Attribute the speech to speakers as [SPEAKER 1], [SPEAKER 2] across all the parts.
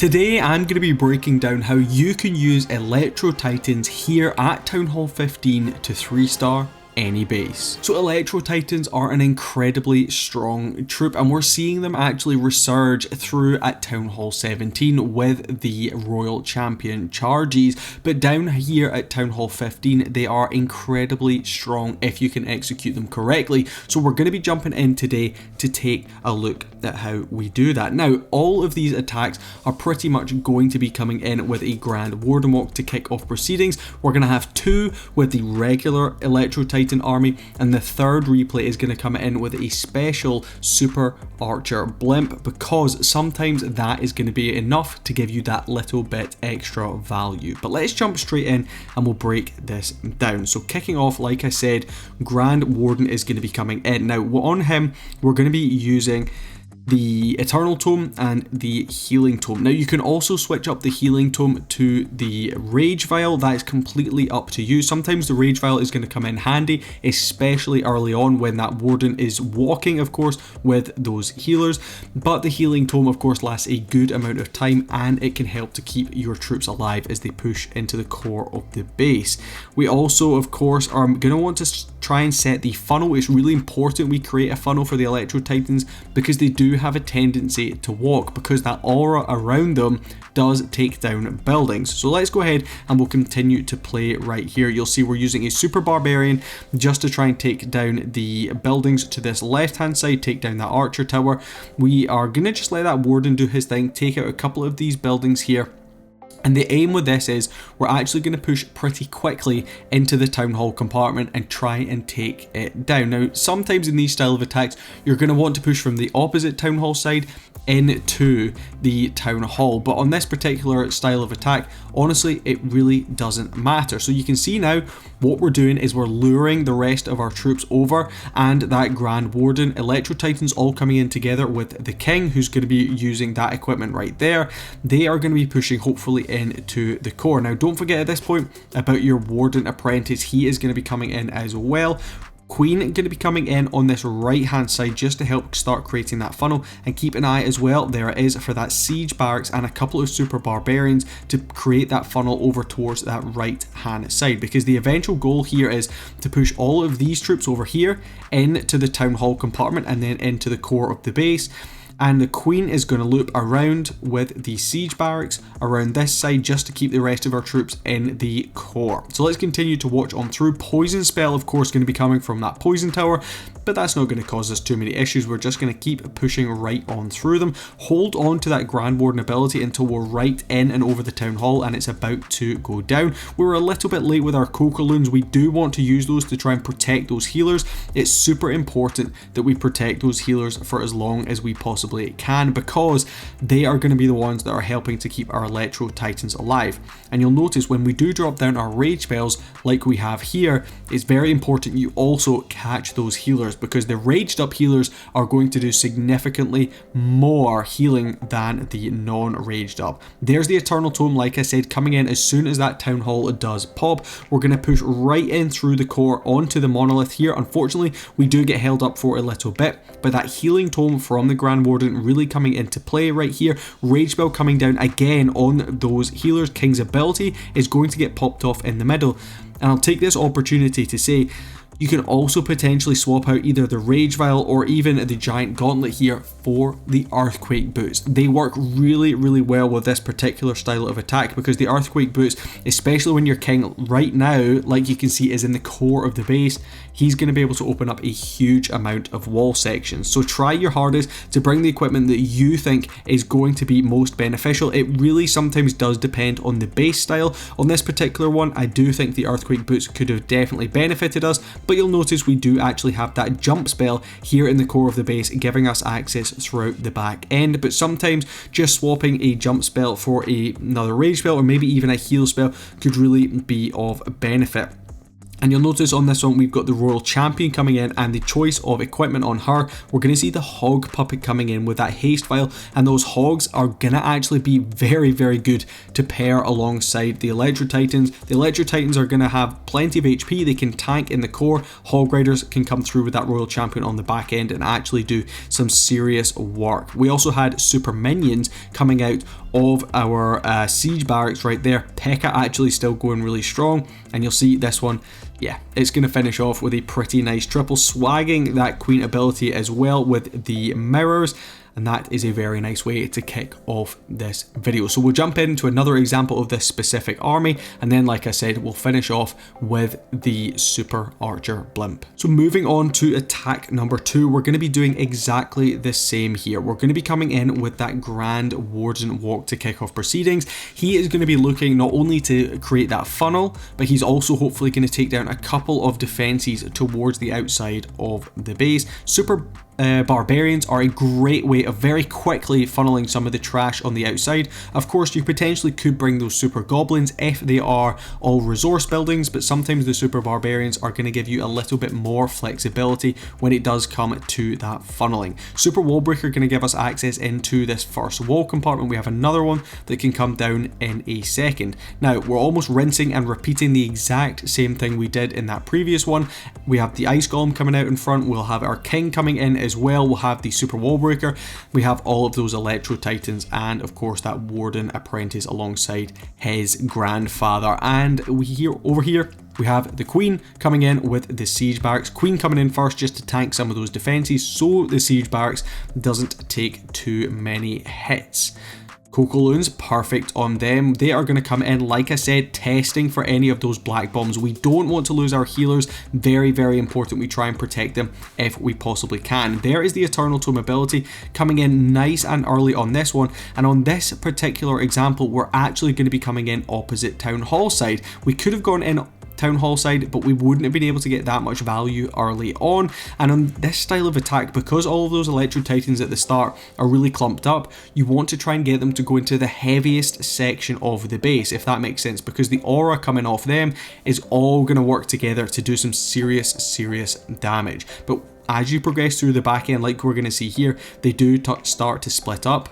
[SPEAKER 1] Today I'm going to be breaking down how you can use Electro Titans here at Townhall 15 to 3-star any base. So Electro Titans are an incredibly strong troop, and we're seeing them actually resurge through at Townhall 17 with the Royal Champion charges, but down here at Townhall 15 they are incredibly strong if you can execute them correctly. So we're going to be jumping in today to take a look at how we do that. Now all of these attacks are pretty much going to be coming in with a Grand Warden Walk to kick off proceedings. We're going to have two with the regular Electro Titan army, and the third replay is going to come in with a special Super Archer Blimp, because sometimes that is going to be enough to give you that little bit extra value. But let's jump straight in and we'll break this down. So kicking off, like I said, Grand Warden is going to be coming in. Now on him we're going to be using the Eternal Tome and the Healing Tome. Now you can also switch up the Healing Tome to the Rage Vial. That is completely up to you. Sometimes the Rage Vial is going to come in handy, especially early on when that Warden is walking, of course, with those healers. But the Healing Tome, of course, lasts a good amount of time, and it can help to keep your troops alive as they push into the core of the base. We also, of course, are going to want to try and set the funnel. It's really important we create a funnel for the Electro Titans because they do have a tendency to walk, because that aura around them does take down buildings. So let's go ahead and we'll continue to play right here. You'll see we're using a Super Barbarian just to try and take down the buildings to this left hand side, take down that Archer Tower. We are going to just let that Warden do his thing, take out a couple of these buildings here. And the aim with this is we're actually going to push pretty quickly into the Town Hall compartment and try and take it down. Now, sometimes in these style of attacks, you're going to want to push from the opposite Town Hall side into the Town Hall. But on this particular style of attack, honestly, it really doesn't matter. So you can see now what we're doing is we're luring the rest of our troops over, and that Grand Warden, Electro Titans all coming in together with the King, who's going to be using that equipment right there. They are going to be pushing hopefully into the core. Now don't forget at this point about your Warden Apprentice. He is going to be coming in as well. Queen going to be coming in on this right hand side just to help start creating that funnel, and keep an eye as well, there it is, for that Siege Barracks and a couple of Super Barbarians to create that funnel over towards that right hand side, because the eventual goal here is to push all of these troops over here into the Town Hall compartment and then into the core of the base. And the Queen is going to loop around with the Siege Barracks around this side just to keep the rest of our troops in the core. So let's continue to watch on through. Poison Spell, of course, going to be coming from that Poison Tower, but that's not going to cause us too many issues. We're just going to keep pushing right on through them. Hold on to that Grand Warden ability until we're right in and over the Town Hall and it's about to go down. We were a little bit late with our Coca-Loons. We do want to use those to try and protect those healers. It's super important that we protect those healers for as long as we possibly can, because they are going to be the ones that are helping to keep our Electro Titans alive. And you'll notice when we do drop down our rage spells like we have here, it's very important you also catch those healers, because the raged up healers are going to do significantly more healing than the non-raged up. There's the Eternal Tome, like I said, coming in as soon as that Town Hall does pop. We're going to push right in through the core onto the monolith here. Unfortunately, we do get held up for a little bit, but that Healing Tome from the Grand Warden really coming into play right here. Rage Spell coming down again on those healers. King's ability is going to get popped off in the middle, and I'll take this opportunity to say you can also potentially swap out either the Rage Vial or even the Giant Gauntlet here for the Earthquake Boots. They work really, really well with this particular style of attack, because the Earthquake Boots, especially when your King right now, like you can see, is in the core of the base, he's going to be able to open up a huge amount of wall sections. So try your hardest to bring the equipment that you think is going to be most beneficial. It really sometimes does depend on the base style. On this particular one, I do think the Earthquake Boots could have definitely benefited us, but you'll notice we do actually have that jump spell here in the core of the base, giving us access throughout the back end. But sometimes just swapping a jump spell for another rage spell or maybe even a heal spell could really be of benefit. And you'll notice on this one we've got the Royal Champion coming in, and the choice of equipment on her, we're going to see the Hog Puppet coming in with that Haste Vial, and those Hogs are going to actually be very, very good to pair alongside the Electro Titans. The Electro Titans are going to have plenty of HP, they can tank in the core. Hog Riders can come through with that Royal Champion on the back end and actually do some serious work. We also had Super Minions coming out of our siege barracks right there. P.E.K.K.A actually still going really strong, and you'll see this one, yeah, it's going to finish off with a pretty nice triple, swagging that queen ability as well with the mirrors. And that is a very nice way to kick off this video. So we'll jump into another example of this specific army, and then like I said, we'll finish off with the Super Archer Blimp. So moving on to attack number 2, we're going to be doing exactly the same here. We're going to be coming in with that Grand Warden walk to kick off proceedings. He is going to be looking not only to create that funnel, but he's also hopefully going to take down a couple of defenses towards the outside of the base. Super Barbarians are a great way of very quickly funneling some of the trash on the outside. Of course, you potentially could bring those Super Goblins if they are all resource buildings, but sometimes the Super Barbarians are going to give you a little bit more flexibility when it does come to that funneling. Super Wallbreaker going to give us access into this first wall compartment. We have another one that can come down in a second. Now, we're almost rinsing and repeating the exact same thing we did in that previous one. We have the Ice Golem coming out in front. We'll have our King coming in as well. We'll have the Super Wallbreaker. We have all of those Electro Titans, and of course that Warden Apprentice alongside his grandfather. And over here we have the Queen coming in with the Siege Barracks. Queen coming in first just to tank some of those defenses so the Siege Barracks doesn't take too many hits. Cocoloons, perfect on them. They are going to come in, like I said, testing for any of those black bombs. We don't want to lose our healers. Very, very important we try and protect them if we possibly can. There is the Eternal Tome ability coming in nice and early on this one. And on this particular example, we're actually going to be coming in opposite Townhall side. We could have gone in Townhall side, but we wouldn't have been able to get that much value early on. And on this style of attack, because all of those Electro Titans at the start are really clumped up, you want to try and get them to go into the heaviest section of the base, if that makes sense, because the aura coming off them is all going to work together to do some serious damage. But as you progress through the back end, like we're going to see here, they do start to split up.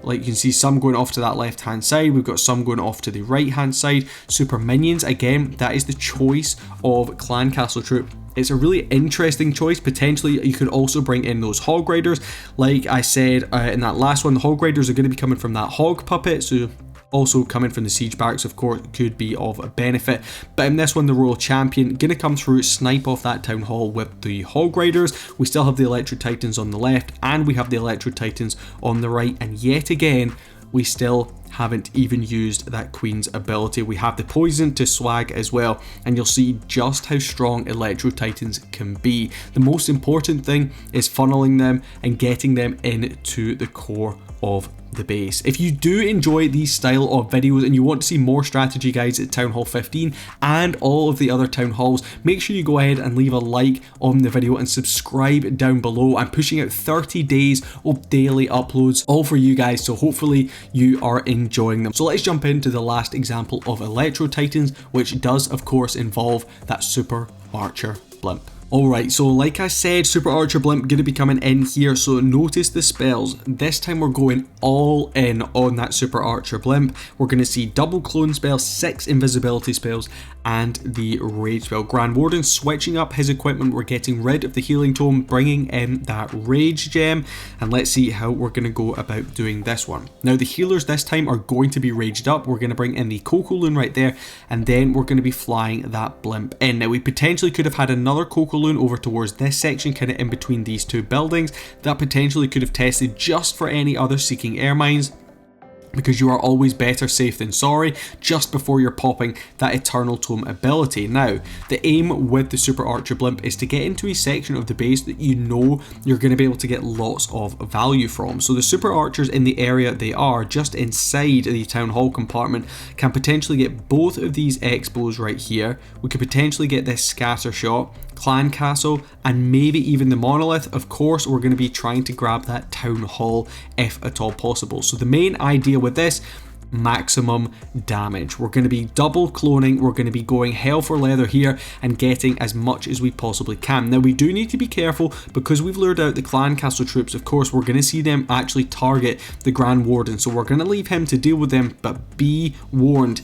[SPEAKER 1] Like you can see some going off to that left hand side, we've got some going off to the right hand side. Super Minions, again, that is the choice of Clan Castle Troop. It's a really interesting choice. Potentially you could also bring in those Hog Riders. Like I said in that last one, the Hog Riders are going to be coming from that Hog Puppet, so also coming from the Siege Barracks, of course, could be of a benefit. But in this one, the Royal Champion going to come through, snipe off that Town Hall with the Hog Riders. We still have the Electro Titans on the left, and we have the Electro Titans on the right. And yet again, we still haven't even used that Queen's ability. We have the poison to swag as well, and you'll see just how strong Electro Titans can be. The most important thing is funneling them and getting them into the core of the base. If you do enjoy these style of videos and you want to see more strategy guides at Town Hall 15 and all of the other Town Halls, make sure you go ahead and leave a like on the video and subscribe down below. I'm pushing out 30 days of daily uploads, all for you guys, so hopefully you are enjoying them. So let's jump into the last example of Electro Titans, which does of course involve that Super Archer Blimp. Alright, so like I said, Super Archer Blimp going to be coming in here, so notice the spells. This time we're going all in on that Super Archer Blimp. We're going to see double clone spells, 6 invisibility spells, and the rage spell. Grand Warden switching up his equipment. We're getting rid of the healing tome, bringing in that rage gem, and let's see how we're going to go about doing this one. Now the healers this time are going to be raged up. We're going to bring in the Cocoloon right there, and then we're going to be flying that blimp in. Now we potentially could have had another Cocoloon over towards this section, kind of in between these two buildings. That potentially could have tested just for any other seeking air mines, because you are always better safe than sorry just before you're popping that Eternal Tome ability. Now, the aim with the Super Archer Blimp is to get into a section of the base that you know you're going to be able to get lots of value from. So the Super Archers in the area they are, just inside the Town Hall compartment, can potentially get both of these expos right here. We could potentially get this Scatter Shot, Clan Castle, and maybe even the Monolith. Of course, we're going to be trying to grab that Town Hall if at all possible. So the main idea with this, maximum damage. We're going to be double cloning, we're going to be going hell for leather here and getting as much as we possibly can. Now we do need to be careful because we've lured out the Clan Castle troops. Of course, we're going to see them actually target the Grand Warden, so we're going to leave him to deal with them, but be warned,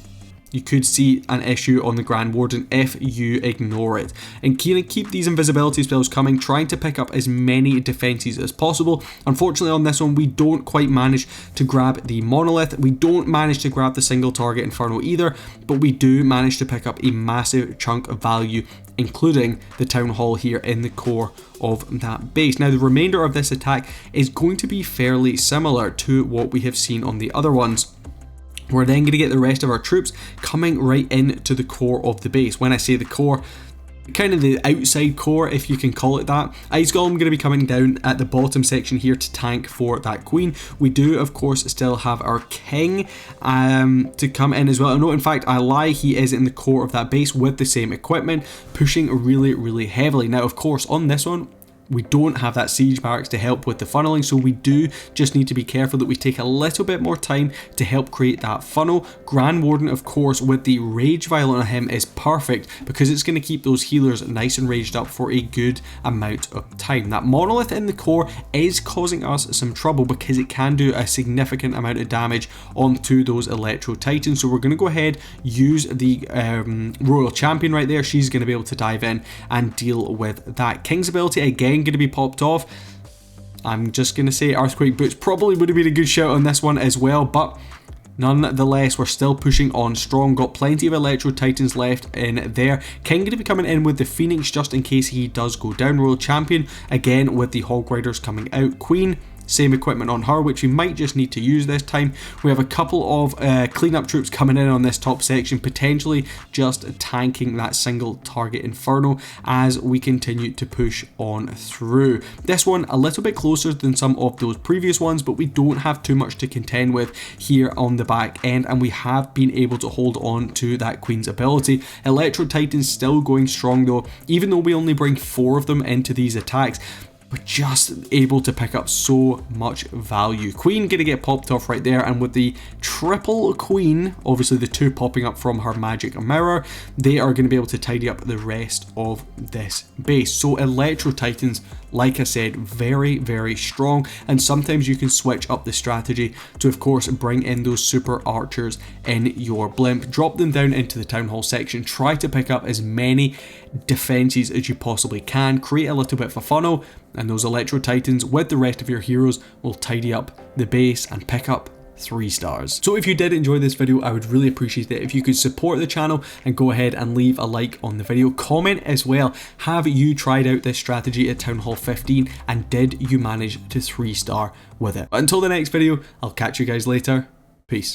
[SPEAKER 1] you could see an issue on the Grand Warden if you ignore it. And keep these invisibility spells coming, trying to pick up as many defenses as possible. Unfortunately on this one we don't quite manage to grab the monolith, we don't manage to grab the single target inferno either, but we do manage to pick up a massive chunk of value, including the Town Hall here in the core of that base. Now the remainder of this attack is going to be fairly similar to what we have seen on the other ones. We're then going to get the rest of our troops coming right into the core of the base. When I say the core, kind of the outside core, if you can call it that. Ice Golem going to be coming down at the bottom section here to tank for that queen. We do of course still have our king to come in as well. No, in fact I lie, he is in the core of that base with the same equipment, pushing really heavily. Now of course on this one we don't have that siege barracks to help with the funneling, so we do just need to be careful that we take a little bit more time to help create that funnel. Grand Warden of course with the rage vial on him is perfect because it's going to keep those healers nice and raged up for a good amount of time. That monolith in the core is causing us some trouble because it can do a significant amount of damage onto those Electro Titans, so we're going to go ahead, use the Royal Champion right there. She's going to be able to dive in and deal with that. King's ability again going to be popped off. I'm just going to say Earthquake Boots probably would have been a good shout on this one as well, but nonetheless we're still pushing on strong. Got plenty of Electro Titans left in there. King going to be coming in with the Phoenix just in case he does go down. Royal Champion again with the Hog Riders coming out. Queen, same equipment on her, which we might just need to use this time. We have a couple of cleanup troops coming in on this top section, potentially just tanking that single target inferno as we continue to push on through. This one a little bit closer than some of those previous ones, but we don't have too much to contend with here on the back end, and we have been able to hold on to that Queen's ability. Electro Titans still going strong though, even though we only bring 4 of them into these attacks. We're just able to pick up so much value. Queen gonna get popped off right there, and with the triple queen, obviously the 2 popping up from her magic mirror, they are going to be able to tidy up the rest of this base. So Electro Titans, like I said, very strong, and sometimes you can switch up the strategy to of course bring in those super archers in your blimp, drop them down into the Town Hall section, try to pick up as many defenses as you possibly can, create a little bit of a funnel, and those Electro Titans with the rest of your heroes will tidy up the base and pick up 3 stars. So if you did enjoy this video, I would really appreciate it if you could support the channel and go ahead and leave a like on the video. Comment as well, have you tried out this strategy at Town Hall 15 and did you manage to 3-star with it? But until the next video, I'll catch you guys later. Peace.